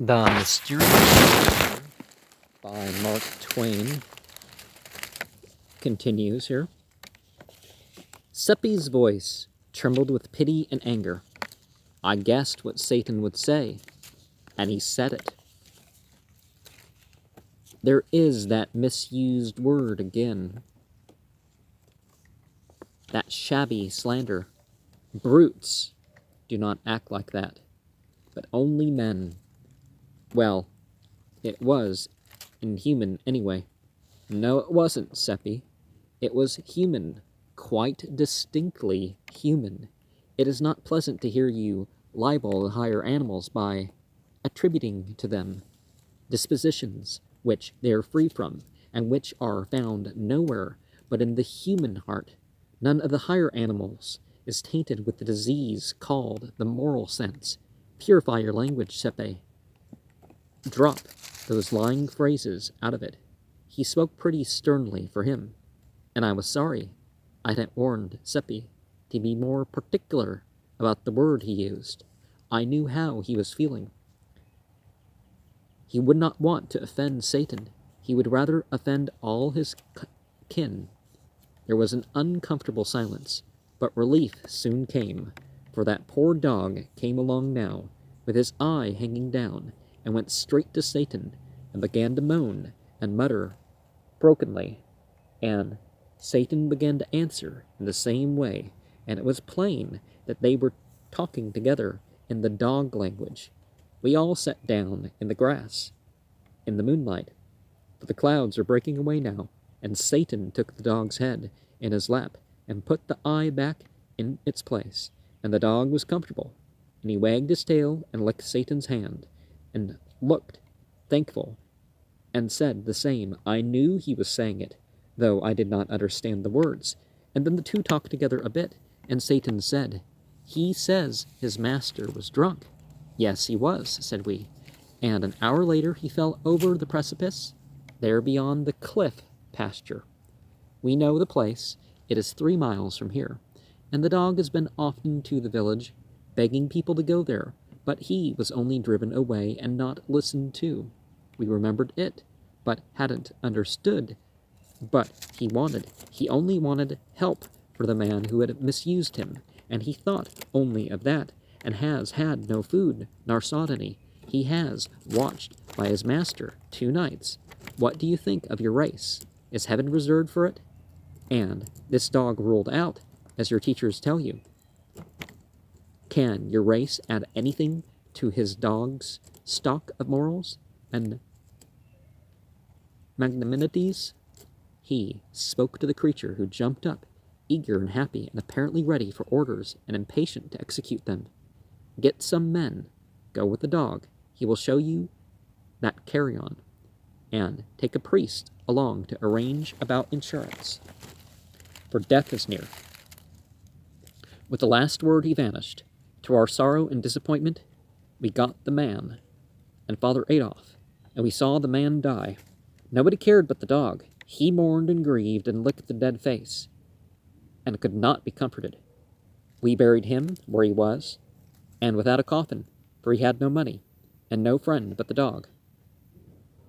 The Mysterious Stranger by Mark Twain continues here. Seppi's voice trembled with pity and anger. I guessed what Satan would say, and he said it. There is that misused word again. That shabby slander. Brutes do not act like that, but only men. Well, it was inhuman anyway. No, it wasn't, Seppi. It was human, quite distinctly human. It is not pleasant to hear you libel the higher animals by attributing to them dispositions which they are free from, and which are found nowhere but in the human heart. None of the higher animals is tainted with the disease called the moral sense. Purify your language, Seppi. Drop those lying phrases out of it. He spoke pretty sternly for him, and I was sorry I hadn't warned Seppi to be more particular about the word he used. I knew how he was feeling. He would not want to offend Satan. He would rather offend all his kin. There was an uncomfortable silence, but relief soon came, for that poor dog came along now, with his eye hanging down, and went straight to Satan, and began to moan and mutter brokenly, and Satan began to answer in the same way, and it was plain that they were talking together in the dog language. We all sat down in the grass, in the moonlight, for the clouds were breaking away now, and Satan took the dog's head in his lap and put the eye back in its place, and the dog was comfortable, and he wagged his tail and licked Satan's hand, and looked thankful, and said the same. I knew he was saying it, though I did not understand the words. And then the two talked together a bit, and Satan said, He says his master was drunk. Yes, he was, said we. And an hour later he fell over the precipice, there beyond the cliff pasture. We know the place. It is 3 miles from here, and the dog has been often to the village, begging people to go there, but he was only driven away and not listened to. We remembered it, but hadn't understood. But he only wanted help for the man who had misused him, and he thought only of that, and has had no food, nor sought any. He has watched by his master 2 nights. What do you think of your race? Is heaven reserved for it? And this dog ruled out, as your teachers tell you. Can your race add anything to his dog's stock of morals and magnanimities? He spoke to the creature, who jumped up, eager and happy, and apparently ready for orders and impatient to execute them. Get some men, go with the dog. He will show you that carrion, and take a priest along to arrange about insurance, for death is near. With the last word he vanished. To our sorrow and disappointment, we got the man and Father Adolf, and we saw the man die. Nobody cared but the dog. He mourned and grieved and licked the dead face, and could not be comforted. We buried him where he was, and without a coffin, for he had no money, and no friend but the dog.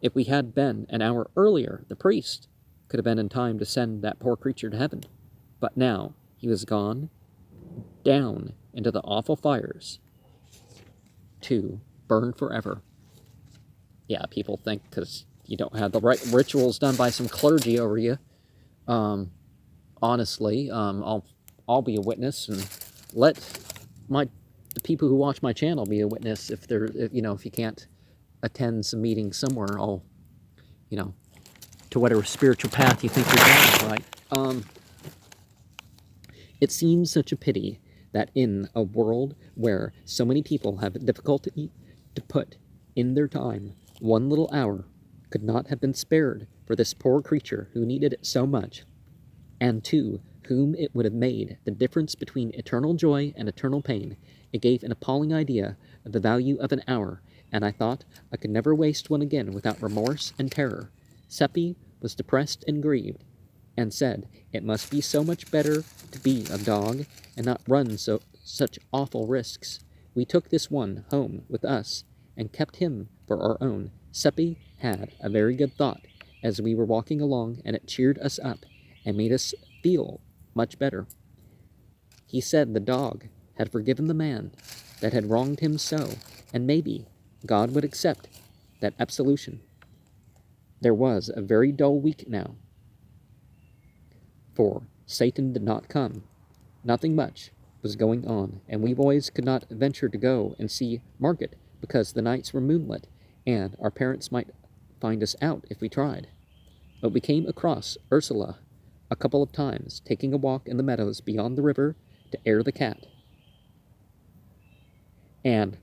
If we had been an hour earlier, the priest could have been in time to send that poor creature to heaven. But now he was gone down into the awful fires to burn forever. Yeah, people think because you don't have the right rituals done by some clergy over you. Honestly, I'll be a witness, and let the people who watch my channel be a witness. If if you can't attend some meeting somewhere, I'll, to whatever spiritual path you think you're going, right? It seems such a pity that in a world where so many people have difficulty to put in their time, 1 little hour could not have been spared for this poor creature who needed it so much, and to whom it would have made the difference between eternal joy and eternal pain. It gave an appalling idea of the value of an hour, and I thought I could never waste one again without remorse and terror. Seppi was depressed and grieved, and said it must be so much better to be a dog and not run such awful risks. We took this one home with us, and kept him for our own. Seppi had a very good thought as we were walking along, and it cheered us up and made us feel much better. He said the dog had forgiven the man that had wronged him so, and maybe God would accept that absolution. There was a very dull week now, for Satan did not come. Nothing much was going on, and we boys could not venture to go and see Margaret because the nights were moonlit, and our parents might find us out if we tried. But we came across Ursula a couple of times, taking a walk in the meadows beyond the river to air the cat. And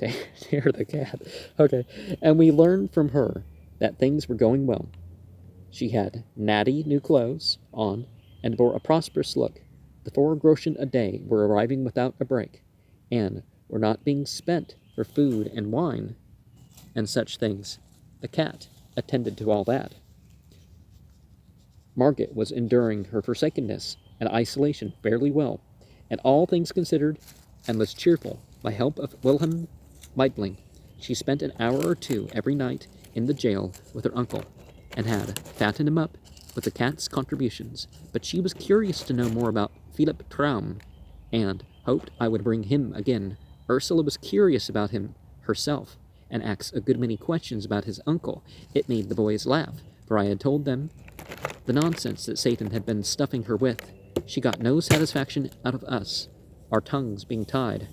to air the cat. Okay. And we learned from her that things were going well. She had natty new clothes on and bore a prosperous look. The 4 groschen a day were arriving without a break, and were not being spent for food and wine and such things. The cat attended to all that. Margaret was enduring her forsakenness and isolation fairly well, and all things considered, and was cheerful by help of Wilhelm Meidling. She spent an hour or 2 every night in the jail with her uncle, and had fattened him up with the cat's contributions. But she was curious to know more about Philip Traum, and hoped I would bring him again. Ursula was curious about him herself, and asked a good many questions about his uncle. It made the boys laugh, for I had told them the nonsense that Satan had been stuffing her with. She got no satisfaction out of us, our tongues being tied.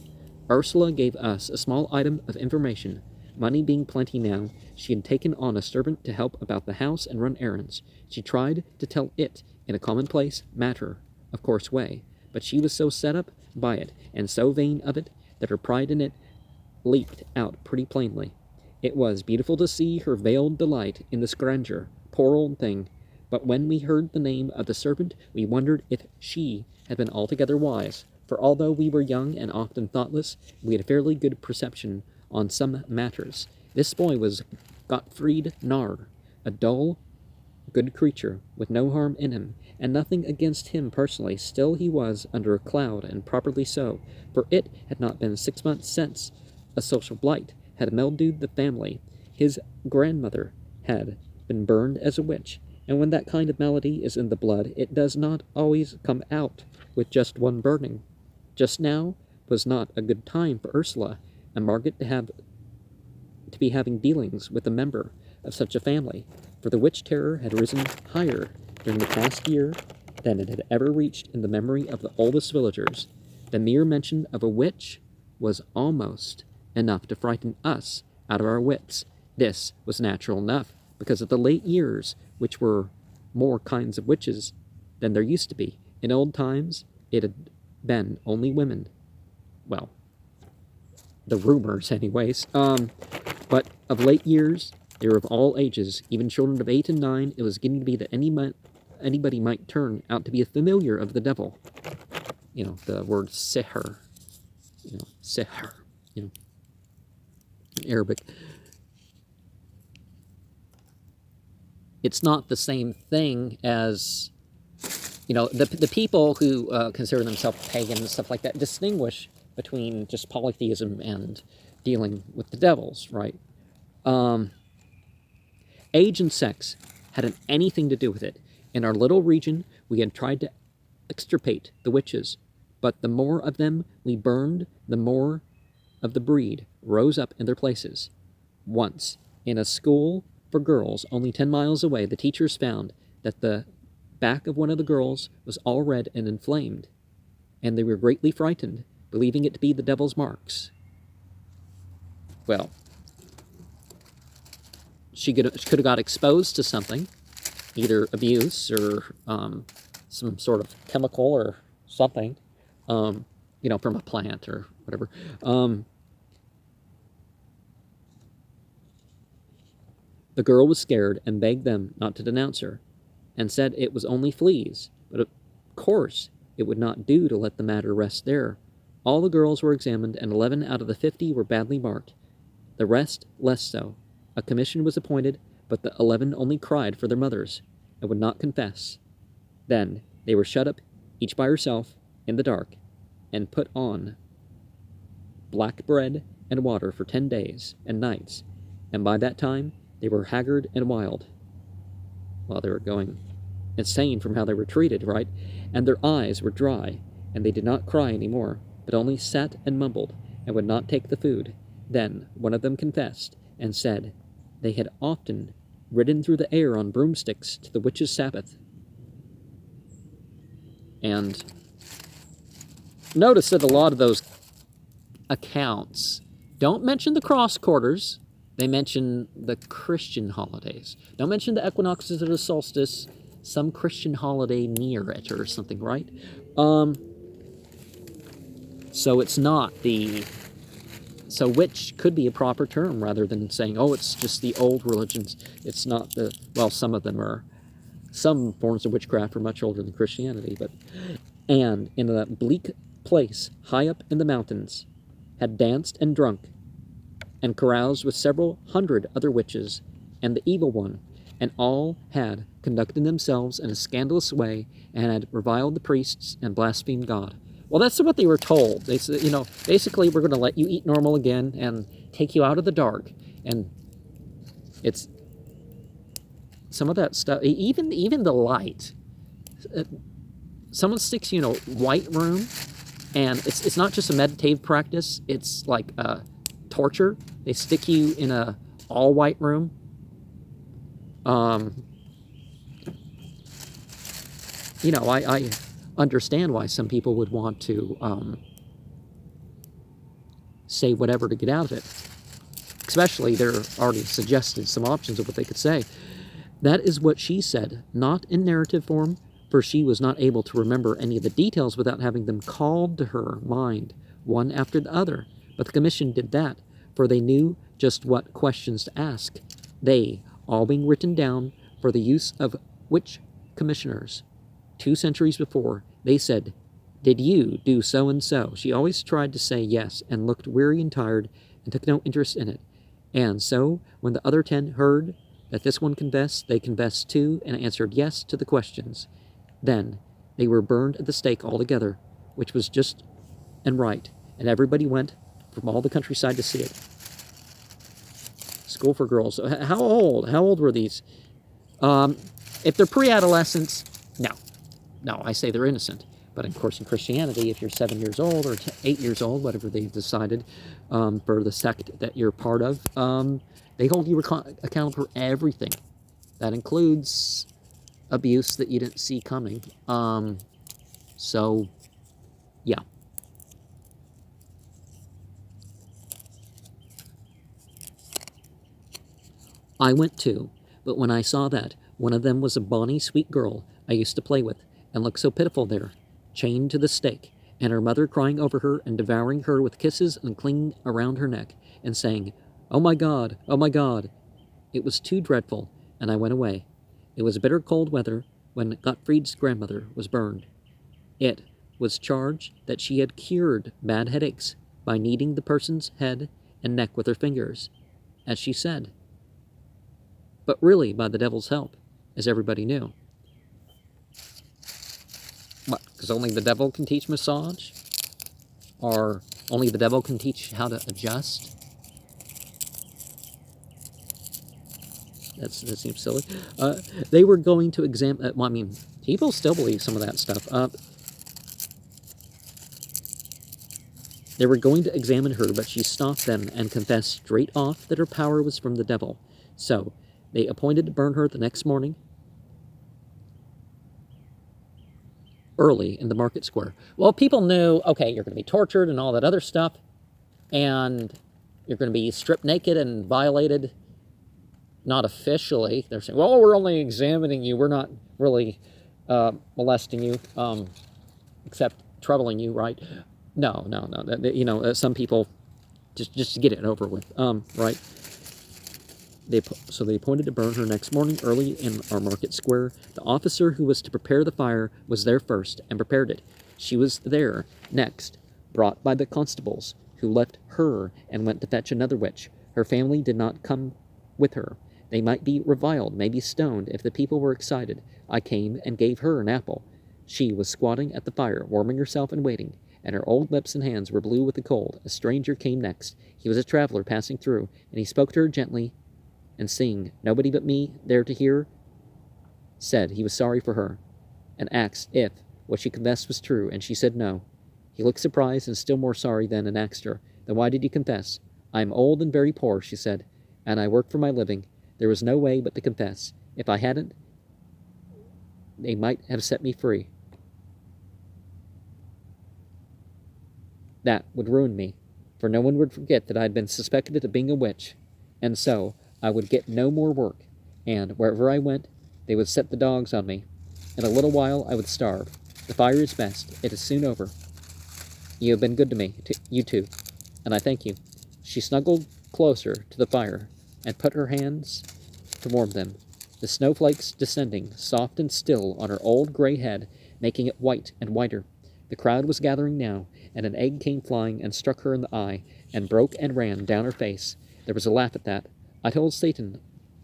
Ursula gave us a small item of information. Money being plenty now, she had taken on a servant to help about the house and run errands. She tried to tell it in a commonplace, matter-of-course way, but she was so set up by it, and so vain of it, that her pride in it leaped out pretty plainly. It was beautiful to see her veiled delight in this grandeur, poor old thing. But when we heard the name of the servant, we wondered if she had been altogether wise, for although we were young and often thoughtless, we had fairly good perception on some matters. This boy was Gottfried Narr, a dull, good creature, with no harm in him, and nothing against him personally. Still he was under a cloud, and properly so, for it had not been 6 months since a social blight had mildewed the family. His grandmother had been burned as a witch, and when that kind of malady is in the blood, it does not always come out with just one burning. Just now was not a good time for Ursula and Margaret to be having dealings with a member of such a family, for the witch terror had risen higher during the past year than it had ever reached in the memory of the oldest villagers. The mere mention of a witch was almost enough to frighten us out of our wits. This was natural enough, because of the late years, which were more kinds of witches than there used to be. In old times, it had been only women. Well, the rumors, anyways. But of late years, they were of all ages, even children of 8 and 9. It was getting to be that anybody might turn out to be a familiar of the devil. You know, the word sihr. You know, sihr. You know, in Arabic. It's not the same thing as, you know, the people who consider themselves pagan and stuff like that distinguish between just polytheism and dealing with the devils, right? Age and sex hadn't anything to do with it. In our little region, we had tried to extirpate the witches, but the more of them we burned, the more of the breed rose up in their places. Once, in a school for girls only 10 miles away, the teachers found that the back of one of the girls was all red and inflamed, and they were greatly frightened, believing it to be the devil's marks. Well, she could have got exposed to something, either abuse or some sort of chemical or something, you know, from a plant or whatever. The girl was scared and begged them not to denounce her, and said it was only fleas, but of course it would not do to let the matter rest there. All the girls were examined, and 11 out of the 50 were badly marked, the rest less so. A commission was appointed, but the 11 only cried for their mothers, and would not confess. Then they were shut up, each by herself, in the dark, and put on black bread and water for 10 days and nights, and by that time they were haggard and wild. Well, they were going insane from how they were treated, right? And their eyes were dry, and they did not cry any more, but only sat and mumbled, and would not take the food. Then one of them confessed, and said they had often ridden through the air on broomsticks to the witches' Sabbath. And notice that a lot of those accounts don't mention the cross quarters. They mention the Christian holidays. Don't mention the equinoxes or the solstice, some Christian holiday near it or something, right? So it's not the... So witch could be a proper term rather than saying, oh, it's just the old religions. It's not the... Well, some of them are... Some forms of witchcraft are much older than Christianity, but... And in a bleak place high up in the mountains had danced and drunk and caroused with several hundred other witches and the evil one, and all had conducted themselves in a scandalous way and had reviled the priests and blasphemed God. Well, that's what they were told. They said, you know, basically we're going to let you eat normal again and take you out of the dark. And it's some of that stuff, even the light. Someone sticks you in a white room, and it's not just a meditative practice, it's like torture. They stick you in a all white room. You know, I understand why some people would want to say whatever to get out of it. Especially, they're already suggested some options of what they could say. That is what she said, not in narrative form, for she was not able to remember any of the details without having them called to her mind, one after the other. But the commission did that, for they knew just what questions to ask. They, all being written down for the use of witch commissioners. 2 centuries before, they said, "Did you do so and so?" She always tried to say yes, and looked weary and tired, and took no interest in it. And so, when the other 10 heard that this one confessed, they confessed too, and answered yes to the questions. Then they were burned at the stake altogether, which was just and right, and everybody went from all the countryside to see it. School for girls. How old? How old were these? If they're pre-adolescents, no, I say they're innocent. But of course, in Christianity, if you're 7 years old or 8 years old, whatever they've decided for the sect that you're part of, they hold you accountable for everything. That includes abuse that you didn't see coming. So, yeah. I went too, but when I saw that, one of them was a bonny, sweet girl I used to play with, and looked so pitiful there, chained to the stake, and her mother crying over her and devouring her with kisses and clinging around her neck, and saying, "Oh my God, oh my God." It was too dreadful, and I went away. It was bitter cold weather when Gottfried's grandmother was burned. It was charged that she had cured bad headaches by kneading the person's head and neck with her fingers, as she said, but really by the devil's help, as everybody knew. What, because only the devil can teach massage? Or only the devil can teach how to adjust? That seems silly. They were going to examine... well, I mean, people still believe some of that stuff. They were going to examine her, but she stopped them and confessed straight off that her power was from the devil. So, they appointed to burn her the next morning, early in the market square. Well, people knew, okay, you're going to be tortured and all that other stuff, and you're going to be stripped naked and violated. Not officially. They're saying, well, we're only examining you. We're not really molesting you, except troubling you, right? No. You know, some people, just to get it over with, right? So they appointed to burn her next morning early in our market square. The officer who was to prepare the fire was there first and prepared it. She was there next, brought by the constables, who left her and went to fetch another witch. Her family did not come with her. They might be reviled, maybe stoned, if the people were excited. I came and gave her an apple. She was squatting at the fire, warming herself and waiting, and her old lips and hands were blue with the cold. A stranger came next. He was a traveler passing through, and he spoke to her gently and seeing nobody but me there to hear, said he was sorry for her, and asked if what she confessed was true, and she said no. He looked surprised and still more sorry then, and asked her, "Then why did you confess?" "I am old and very poor," she said, "and I work for my living. There was no way but to confess. If I hadn't, they might have set me free. That would ruin me, for no one would forget that I had been suspected of being a witch, and so I would get no more work, and wherever I went, they would set the dogs on me. In a little while I would starve. The fire is best. It is soon over. You have been good to me, you two, and I thank you." She snuggled closer to the fire and put her hands to warm them, the snowflakes descending soft and still on her old gray head, making it white and whiter. The crowd was gathering now, and an egg came flying and struck her in the eye, and broke and ran down her face. There was a laugh at that. I told Satan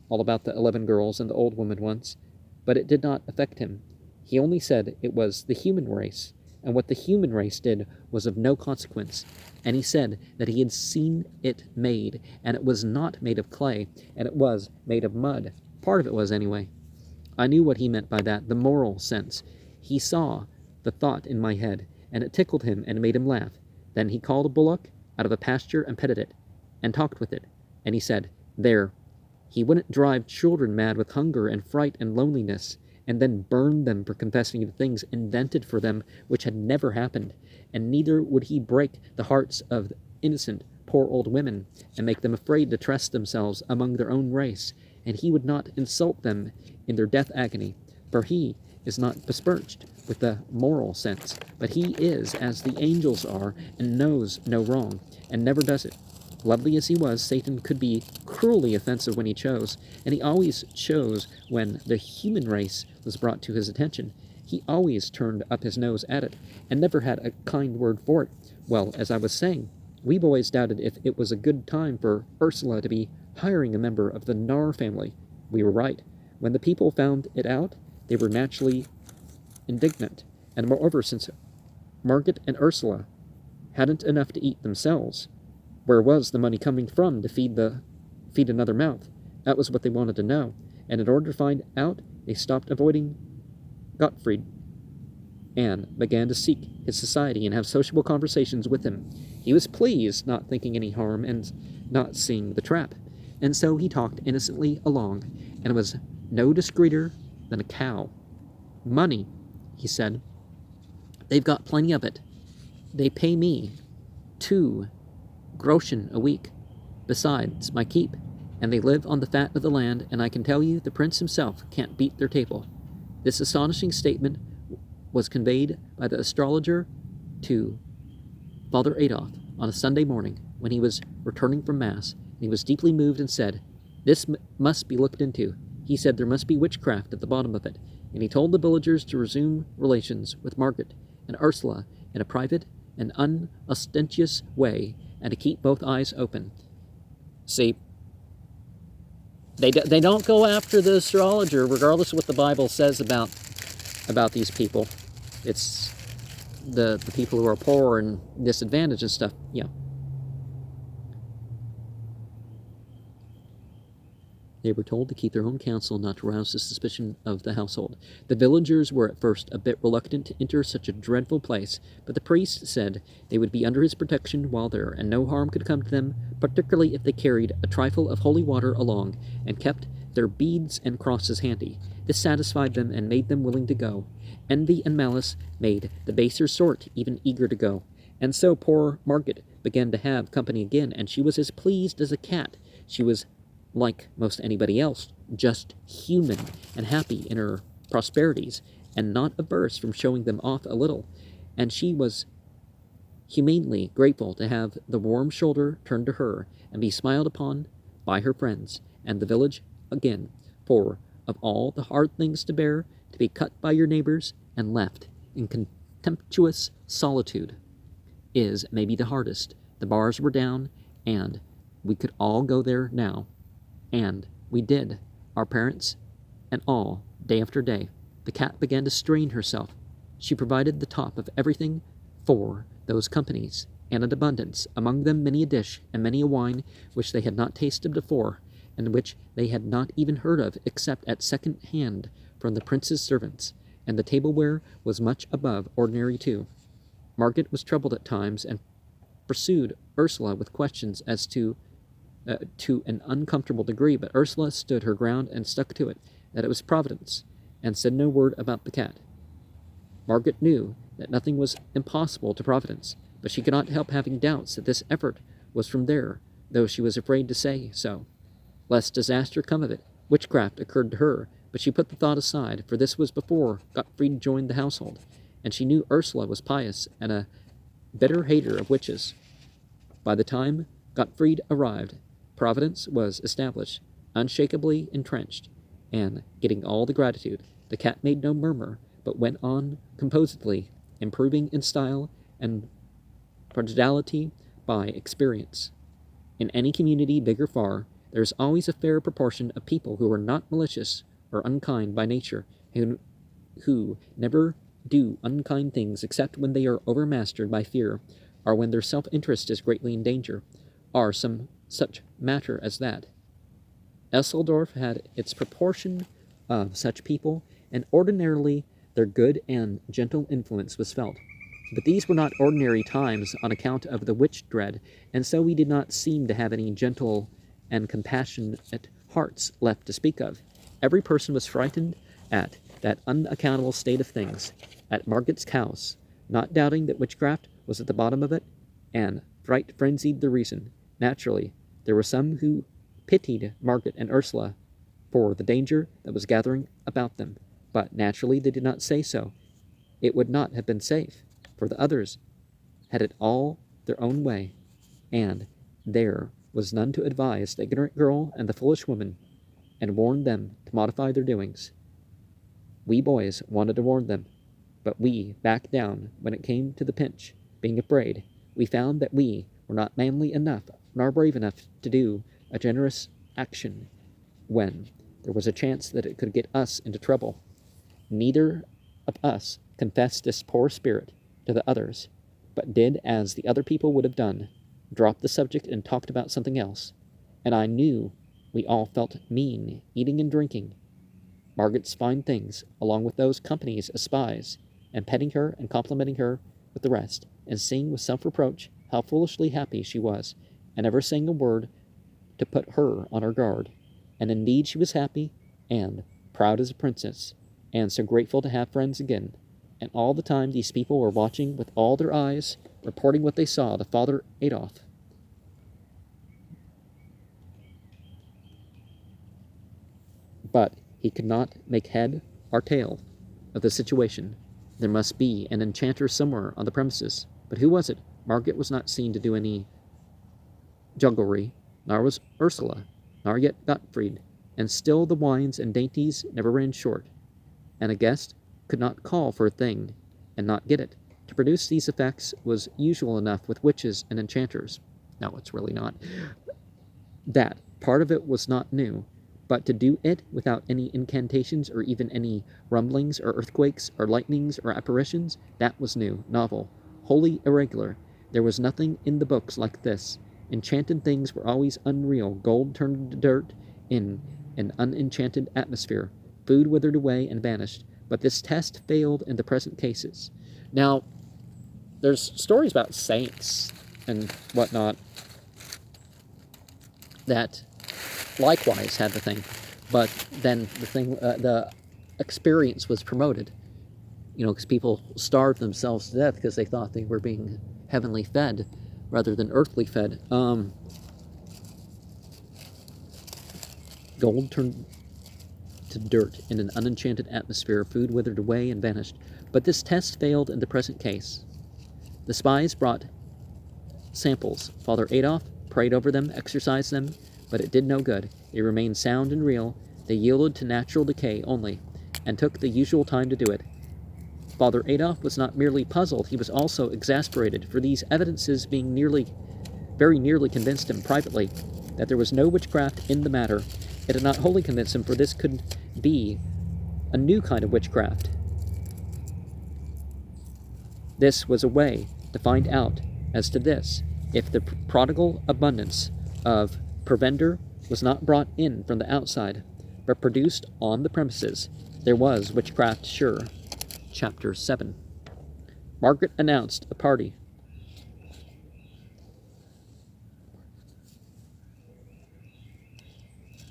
all about the 11 girls and the old woman once, but it did not affect him. He only said it was the human race, and what the human race did was of no consequence. And he said that he had seen it made, and it was not made of clay, and it was made of mud. Part of it was, anyway. I knew what he meant by that, the moral sense. He saw the thought in my head, and it tickled him and made him laugh. Then he called a bullock out of a pasture and petted it, and talked with it. And he said, "There, he wouldn't drive children mad with hunger and fright and loneliness, and then burn them for confessing the things invented for them which had never happened. And neither would he break the hearts of innocent, poor old women, and make them afraid to trust themselves among their own race. And he would not insult them in their death agony, for he is not besmirched with the moral sense, but he is as the angels are, and knows no wrong, and never does it. Lovely as he was, Satan could be cruelly offensive when he chose, and he always chose when the human race was brought to his attention. He always turned up his nose at it, and never had a kind word for it. Well, as I was saying, we boys doubted if it was a good time for Ursula to be hiring a member of the Nar family. We were right. When the people found it out, they were naturally indignant, and moreover, since Margaret and Ursula hadn't enough to eat themselves, where was the money coming from to feed another mouth? That was what they wanted to know, and in order to find out, they stopped avoiding Gottfried and began to seek his society and have sociable conversations with him. He was pleased, not thinking any harm and not seeing the trap, and so he talked innocently along, and was no discreeter than a cow. "Money," he said. "They've got plenty of it. They pay me 2 groschen a week, besides my keep, and they live on the fat of the land, and I can tell you the prince himself can't beat their table." This astonishing statement was conveyed by the astrologer to Father Adolf on a Sunday morning when he was returning from Mass, and he was deeply moved and said, "This must be looked into." He said there must be witchcraft at the bottom of it, and he told the villagers to resume relations with Margaret and Ursula in a private and unostentatious way, and to keep both eyes open. See, they don't go after the astrologer, regardless of what the Bible says about these people. It's the people who are poor and disadvantaged and stuff. Yeah. They were told to keep their own counsel, not to rouse the suspicion of the household. The villagers were at first a bit reluctant to enter such a dreadful place, but the priest said they would be under his protection while there, and no harm could come to them, particularly if they carried a trifle of holy water along, and kept their beads and crosses handy. This satisfied them, and made them willing to go. Envy and malice made the baser sort even eager to go. And so poor Margaret began to have company again, and she was as pleased as a cat. She was like most anybody else, just human and happy in her prosperities, and not averse from showing them off a little. And she was humanely grateful to have the warm shoulder turned to her, and be smiled upon by her friends and the village again, for of all the hard things to bear, to be cut by your neighbors and left in contemptuous solitude is maybe the hardest. The bars were down, and we could all go there now. And we did, our parents and all, day after day. The cat began to strain herself. She provided the top of everything for those companies, and in abundance, among them many a dish and many a wine which they had not tasted before, and which they had not even heard of except at second hand from the prince's servants, and the tableware was much above ordinary too. Margaret was troubled at times, and pursued Ursula with questions as to an uncomfortable degree, but Ursula stood her ground and stuck to it, that it was Providence, and said no word about the cat. Margaret knew that nothing was impossible to Providence, but she could not help having doubts that this effort was from there, though she was afraid to say so, lest disaster come of it. Witchcraft occurred to her, but she put the thought aside, for this was before Gottfried joined the household, and she knew Ursula was pious and a bitter hater of witches. By the time Gottfried arrived, Providence was established, unshakably entrenched, and getting all the gratitude. The cat made no murmur, but went on composedly, improving in style and prodigality by experience. In any community, big or far, there is always a fair proportion of people who are not malicious or unkind by nature, who never do unkind things except when they are overmastered by fear, or when their self-interest is greatly in danger, or some such matter as that. Esseldorf had its proportion of such people, and ordinarily their good and gentle influence was felt. But these were not ordinary times on account of the witch dread, and so we did not seem to have any gentle and compassionate hearts left to speak of. Every person was frightened at that unaccountable state of things at Margaret's house, not doubting that witchcraft was at the bottom of it, and fright frenzied the reason. Naturally, there were some who pitied Margaret and Ursula for the danger that was gathering about them, but naturally they did not say so. It would not have been safe, for the others had it all their own way, and there was none to advise the ignorant girl and the foolish woman, and warn them to modify their doings. We boys wanted to warn them, but we backed down when it came to the pinch, being afraid. We found that we were not manly enough nor brave enough to do a generous action when there was a chance that it could get us into trouble. Neither of us confessed this poor spirit to the others, but did as the other people would have done, dropped the subject and talked about something else. And I knew we all felt mean, eating and drinking Margaret's fine things, along with those companies of spies, and petting her and complimenting her with the rest, and seeing with self-reproach how foolishly happy she was, and never saying a word to put her on her guard. And indeed she was happy, and proud as a princess, and so grateful to have friends again. And all the time these people were watching with all their eyes, reporting what they saw to Father Adolf. But he could not make head or tail of the situation. There must be an enchanter somewhere on the premises. But who was it? Margaret was not seen to do any jugglery, nor was Ursula, nor yet Gottfried, and still the wines and dainties never ran short, and a guest could not call for a thing and not get it. To produce these effects was usual enough with witches and enchanters. No, it's really not. That part of it was not new, but to do it without any incantations or even any rumblings or earthquakes or lightnings or apparitions, that was new, novel, wholly irregular. There was nothing in the books like this. Enchanted things were always unreal. Gold turned to dirt in an unenchanted atmosphere. Food withered away and vanished. But this test failed in the present cases. Now, there's stories about saints and whatnot that likewise had the thing, but then the experience was promoted, because people starved themselves to death because they thought they were being heavenly fed rather than earthly fed. Gold turned to dirt in an unenchanted atmosphere. Food withered away and vanished. But this test failed in the present case. The spies brought samples. Father Adolf prayed over them, exorcised them, but it did no good. They remained sound and real. They yielded to natural decay only, and took the usual time to do it. Father Adolf was not merely puzzled, he was also exasperated, for these evidences being very nearly convinced him privately that there was no witchcraft in the matter. It did not wholly convince him, for this could be a new kind of witchcraft. This was a way to find out as to this, if the prodigal abundance of provender was not brought in from the outside, but produced on the premises. There was witchcraft sure. Chapter 7. Margaret announced a party.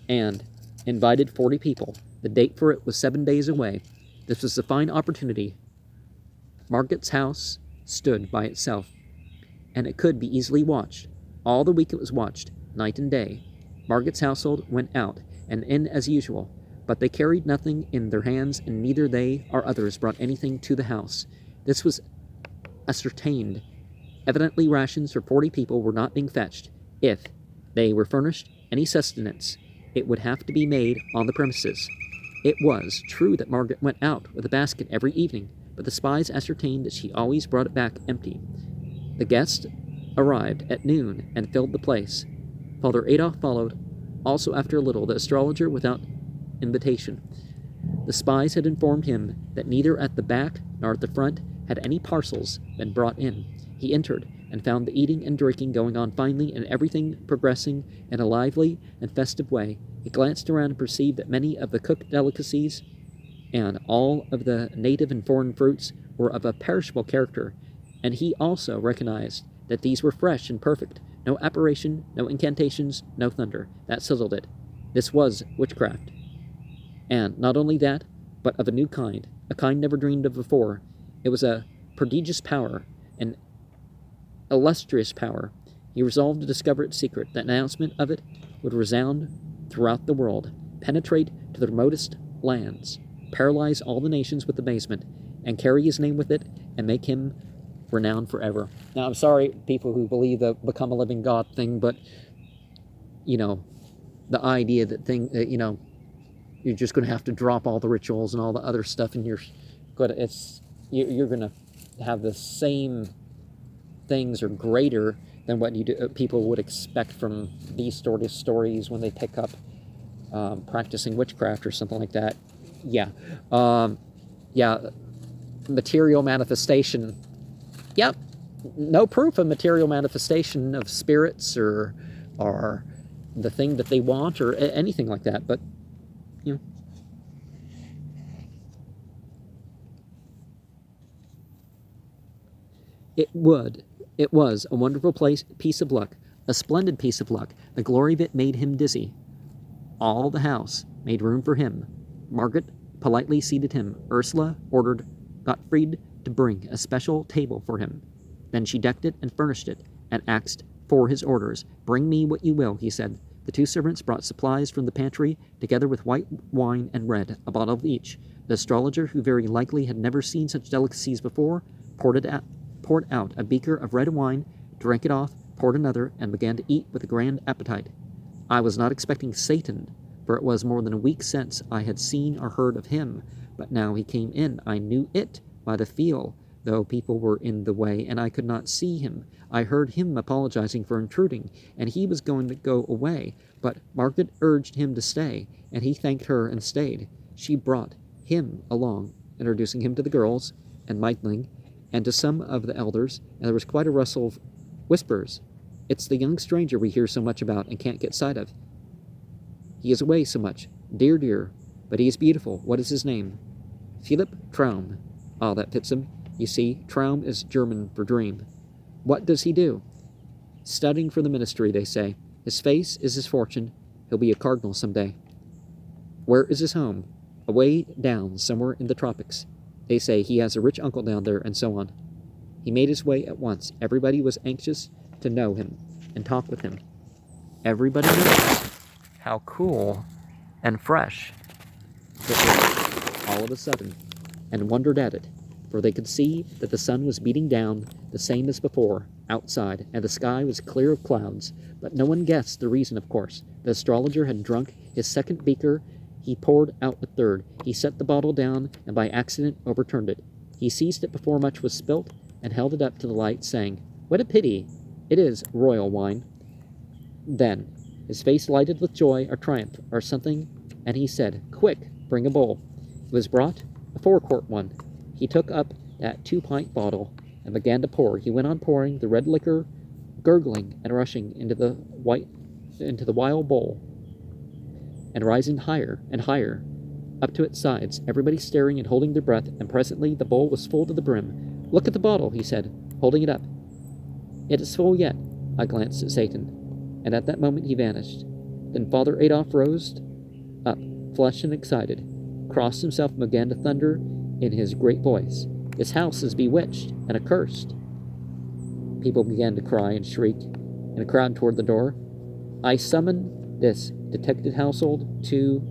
And invited 40 people. The date for it was 7 days away. This was a fine opportunity. Margaret's house stood by itself, and it could be easily watched. All the week it was watched, night and day. Margaret's household went out and in as usual, but they carried nothing in their hands, and neither they or others brought anything to the house. This was ascertained. Evidently rations for 40 people were not being fetched. If they were furnished any sustenance, it would have to be made on the premises. It was true that Margaret went out with a basket every evening, but the spies ascertained that she always brought it back empty. The guests arrived at noon and filled the place. Father Adolf followed, also after a little, the astrologer without invitation. The spies had informed him that neither at the back nor at the front had any parcels been brought in. He entered and found the eating and drinking going on finely and everything progressing in a lively and festive way. He glanced around and perceived that many of the cooked delicacies and all of the native and foreign fruits were of a perishable character, and he also recognized that these were fresh and perfect. No apparition, no incantations, no thunder. That settled it. This was witchcraft. And not only that, but of a new kind, a kind never dreamed of before. It was a prodigious power, an illustrious power. He resolved to discover its secret. The announcement of it would resound throughout the world, penetrate to the remotest lands, paralyze all the nations with amazement, and carry his name with it, and make him renowned forever. Now, I'm sorry, people who believe the become a living God thing, but, the idea that you're just going to have to drop all the rituals and all the other stuff, and you're going to have the same things or greater than what people would expect from these sort of stories when they pick up practicing witchcraft or something like that. Material manifestation. Yep, no proof of material manifestation of spirits or the thing that they want or anything like that, but It was a wonderful piece of luck, a splendid piece of luck. The glory of it made him dizzy. All the house made room for him. Margaret politely seated him. Ursula ordered Gottfried to bring a special table for him. Then she decked it and furnished it, and asked for his orders. "Bring me what you will," he said. The two servants brought supplies from the pantry, together with white wine and red, a bottle of each. The astrologer, who very likely had never seen such delicacies before, poured out a beaker of red wine, drank it off, poured another, and began to eat with a grand appetite. I was not expecting Satan, for it was more than a week since I had seen or heard of him, but now he came in. I knew it by the feel, though people were in the way, and I could not see him. I heard him apologizing for intruding, and he was going to go away, but Margaret urged him to stay, and he thanked her and stayed. She brought him along, introducing him to the girls and Meitling, and to some of the elders, and there was quite a rustle of whispers. "It's the young stranger we hear so much about and can't get sight of. He is away so much. Dear, but he is beautiful. What is his name?" "Philipp Traum." "Ah, that fits him. You see, Traum is German for dream." "What does he do?" "Studying for the ministry, they say. His face is his fortune. He'll be a cardinal some day." "Where is his home?" "Away down, somewhere in the tropics. They say he has a rich uncle down there, and so on." He made his way at once. Everybody was anxious to know him and talk with him. Everybody noticed how cool and fresh it was all of a sudden, and wondered at it, for they could see that the sun was beating down the same as before outside, and the sky was clear of clouds, but no one guessed the reason, of course. The astrologer had drunk his second beaker. He poured out a third. He set the bottle down, and by accident overturned it. He seized it before much was spilt, and held it up to the light, saying, "What a pity! It is royal wine." Then his face lighted with joy or triumph or something, and he said, "Quick, bring a bowl." It was brought, a 4-quart one. He took up that 2-pint bottle and began to pour. He went on pouring, the red liquor gurgling and rushing into the wild bowl. and rising higher and higher, up to its sides, everybody staring and holding their breath, and presently the bowl was full to the brim. "Look at the bottle," he said, holding it up. "It is full yet." I glanced at Satan, and at that moment he vanished. Then Father Adolphe rose up, flushed and excited, crossed himself, and began to thunder in his great voice, "This house is bewitched and accursed." People began to cry and shriek, and a crowd toward the door. I summoned this detected household to...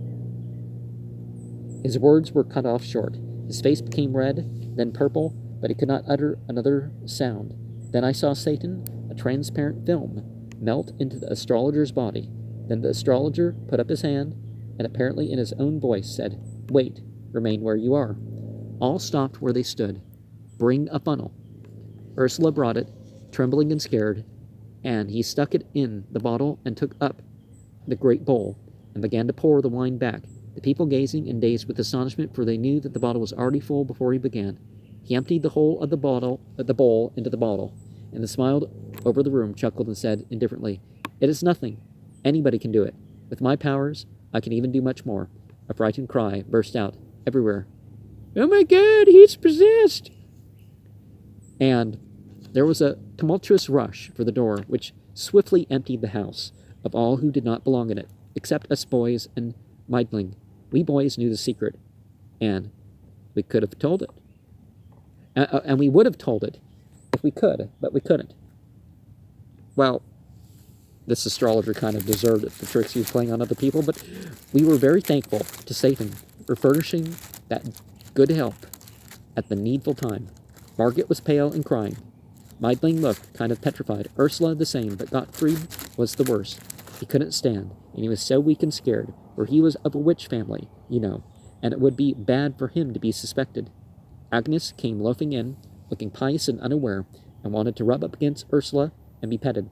His words were cut off short. His face became red, then purple, but he could not utter another sound. Then I saw Satan, a transparent film, melt into the astrologer's body. Then the astrologer put up his hand, and apparently in his own voice said, "Wait, remain where you are." All stopped where they stood. "Bring a funnel." Ursula brought it, trembling and scared, and he stuck it in the bottle and took up the great bowl and began to pour the wine back, the people gazing and dazed with astonishment, for they knew that the bottle was already full before he began. He emptied the whole of the bowl into the bottle, and then smiled over the room, chuckled, and said indifferently, "It is nothing. Anybody can do it. With my powers, I can even do much more." A frightened cry burst out everywhere. "Oh my God, he's possessed!" And there was a tumultuous rush for the door, which swiftly emptied the house of all who did not belong in it, except us boys and Meidling. We boys knew the secret, and we could have told it. And we would have told it if we could, but we couldn't. Well, this astrologer kind of deserved it, the tricks he was playing on other people, but we were very thankful to Satan for furnishing that good help at the needful time. Margaret was pale and crying. Meidling looked kind of petrified. Ursula the same, but Gottfried was the worst. He couldn't stand, and he was so weak and scared, for he was of a witch family, you know, and it would be bad for him to be suspected. Agnes came loafing in, looking pious and unaware, and wanted to rub up against Ursula and be petted.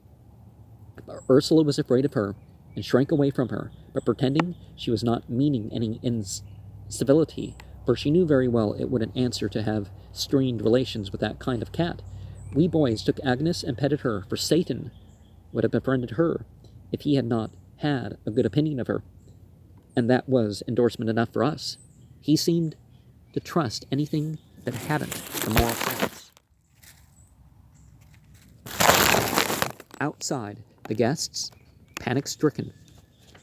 But Ursula was afraid of her, and shrank away from her, but pretending she was not meaning any incivility, for she knew very well it wouldn't answer to have strained relations with that kind of cat. We boys took Agnes and petted her, for Satan would have befriended her if he had not had a good opinion of her, and that was endorsement enough for us. He seemed to trust anything that hadn't the moral sense. Outside, the guests, panic-stricken,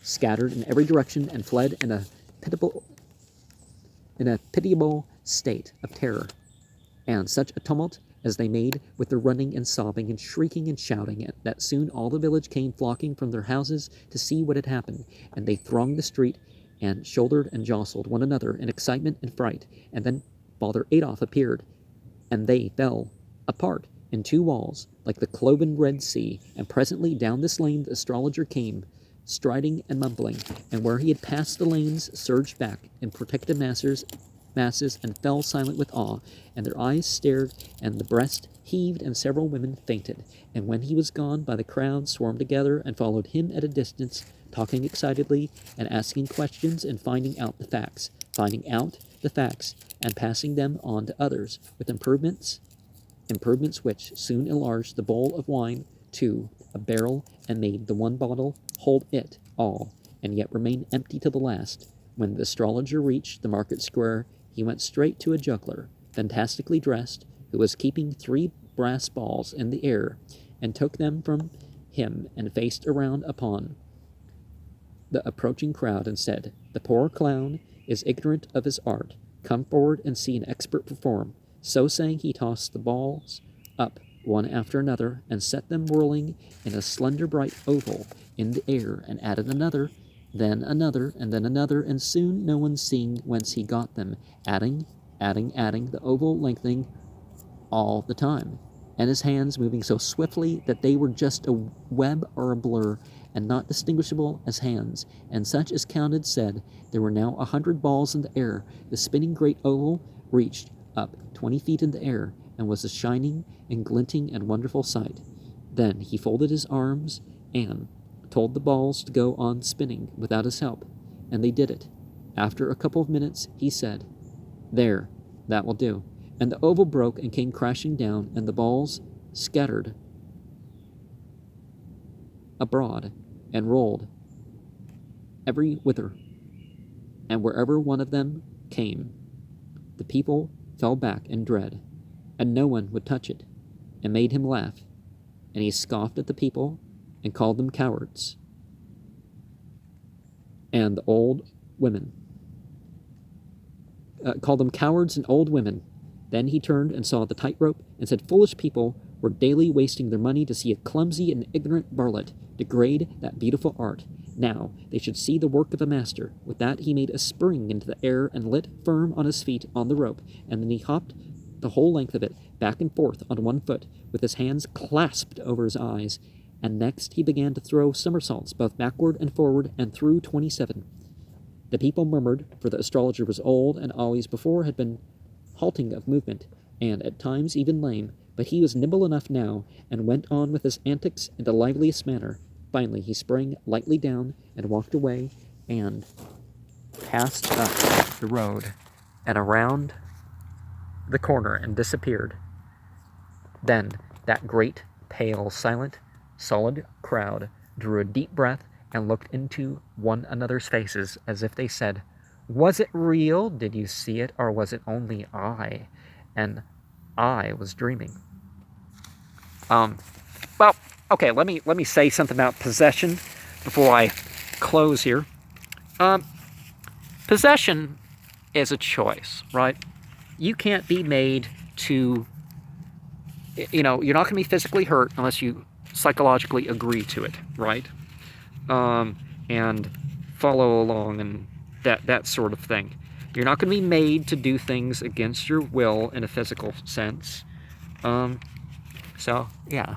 scattered in every direction and fled in a pitiable state of terror, and such a tumult as they made with their running and sobbing and shrieking and shouting, that soon all the village came flocking from their houses to see what had happened, and they thronged the street and shouldered and jostled one another in excitement and fright. And then Father Adolphe appeared, and they fell apart in two walls like the cloven Red Sea, and presently down this lane the astrologer came, striding and mumbling, and where he had passed the lanes surged back in protective masses and fell silent with awe, and their eyes stared, and the breast heaved, and several women fainted. And when he was gone by, the crowd swarmed together and followed him at a distance, talking excitedly and asking questions and finding out the facts, and passing them on to others with improvements which soon enlarged the bowl of wine to a barrel and made the one bottle hold it all, and yet remain empty to the last. When the astrologer reached the market square, he went straight to a juggler, fantastically dressed, who was keeping 3 brass balls in the air, and took them from him and faced around upon the approaching crowd and said, "The poor clown is ignorant of his art. Come forward and see an expert perform." So saying, he tossed the balls up one after another and set them whirling in a slender bright oval in the air, and added another, then another, and then another, and soon no one seeing whence he got them, adding, the oval lengthening all the time, and his hands moving so swiftly that they were just a web or a blur, and not distinguishable as hands. And such as counted said there were now 100 balls in the air. The spinning great oval reached up 20 feet in the air, and was a shining and glinting and wonderful sight. Then he folded his arms and told the balls to go on spinning without his help, and they did it. After a couple of minutes, he said, "There, that will do." And the oval broke and came crashing down, and the balls scattered abroad and rolled every whither, and wherever one of them came, the people fell back in dread, and no one would touch it, and made him laugh, and he scoffed at the people and called them cowards. And the old women called them cowards and old women. Then he turned and saw the tightrope and said, foolish people were daily wasting their money to see a clumsy and ignorant varlet degrade that beautiful art. Now they should see the work of a master. With that he made a spring into the air and lit firm on his feet on the rope, and then he hopped the whole length of it, back and forth on one foot, with his hands clasped over his eyes, and next he began to throw somersaults both backward and forward, and threw 27. The people murmured, for the astrologer was old, and always before had been halting of movement, and at times even lame, but he was nimble enough now, and went on with his antics in the liveliest manner. Finally he sprang lightly down, and walked away, and passed up the road, and around the corner, and disappeared. Then that great, pale, silent, solid crowd drew a deep breath, and looked into one another's faces, as if they said, was it real? Did you see it? Or was it only I? And I was dreaming. Well, okay, let me say something about possession before I close here. Possession is a choice, right? You can't be made to, you're not going to be physically hurt unless you psychologically agree to it, right? And follow along and that sort of thing. You're not going to be made to do things against your will in a physical sense. So, yeah.